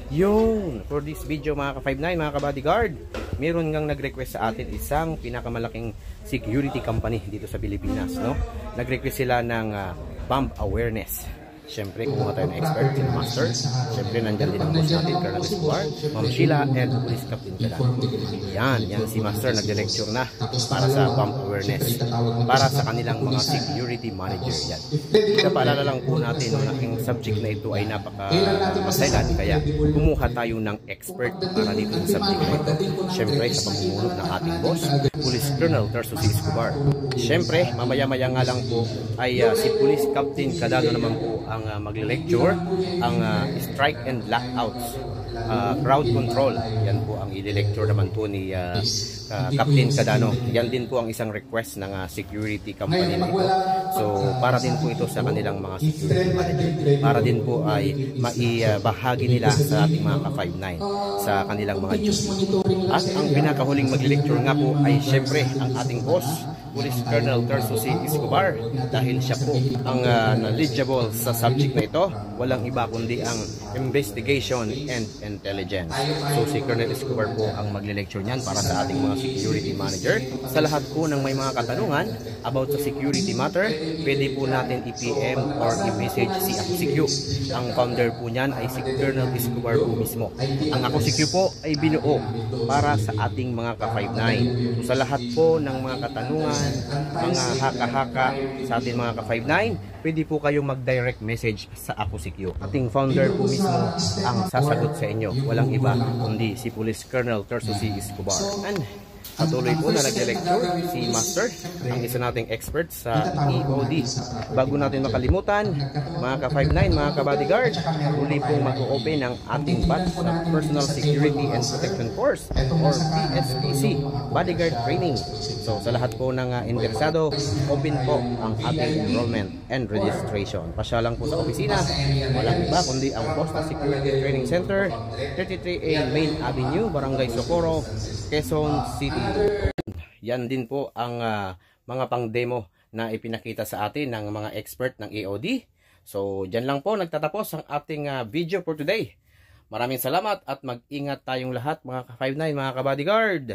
Yun, for this video mga ka-59, mga ka-bodyguard, meron ngang nag-request sa atin isang pinakamalaking security company dito sa Pilipinas, no? Nag-request sila ng bomb awareness. Siyempre, kumuha tayo ng expert, sila Master. Siyempre, nandyan din ang boss natin, Colonel Escobar, Ma'am Sheila, and Police Captain Cadan. Yan si Master, nag-lecture na para sa bomb awareness, para sa kanilang mga security manager. Yan. Kaya paalala lang po natin, ang aking subject na ito ay napaka-masailan, kaya kumuha tayo ng expert para dito sa subject na ito. Siyempre, sa pamumulot ng ating boss, Police Colonel Tarsus Escobar. Siyempre, mamaya-maya nga lang po ay si Police Captain Cadan naman po ang magle-lecture, ang strike and lockouts, crowd control. Yan po ang i-lecture naman po ni Captain Cadano. Yan din po ang isang request ng security company na ito. So, para din po ito sa kanilang mga security manager. Para din po ay maibahagi nila sa ating mga ka-59 sa kanilang mga duty. At ang pinakahuling magle-lecture nga po ay syempre ang ating boss, Police Colonel Tarsus Escobar, dahil siya po ang knowledgeable sa subject na ito. Walang iba kundi ang investigation and intelligence. So si Colonel Escobar po ang magle-lecture niyan para sa ating mga security manager. Sa lahat po ng may mga katanungan about sa security matter, pwede po natin i-PM or i-message si AkuCQ. Ang founder po niyan ay si Colonel Escobar po mismo. Ang AkuCQ po ay binuo para sa ating mga ka-59. So sa lahat po ng mga katanungan, mga haka-haka sa ating mga ka-59, pwede po kayong mag-direct message sa AkuCQ. Ating founder po mismo ang sasagot sa inyo. Walang iba kundi si Police Colonel Tarsus Escobar. And patuloy po na nag-lecture si Master, ang isa nating expert sa EOD. Bago natin makalimutan, mga ka-59, mga ka-bodyguard, muli pong mag-open ang ating batch sa Personal Security and Protection Course or PSPC Bodyguard Training. So sa lahat po ng interesado, open po ang ating enrollment and registration. Pasya lang po sa opisina, walang iba kundi ang Postal Security Training Center, 33A Main Avenue, Barangay Socorro, Quezon City. Yan din po ang mga pang-demo na ipinakita sa atin ng mga expert ng EOD. So, dyan lang po nagtatapos ang ating video for today. Maraming salamat at mag-ingat tayong lahat mga ka-59, mga ka-bodyguard.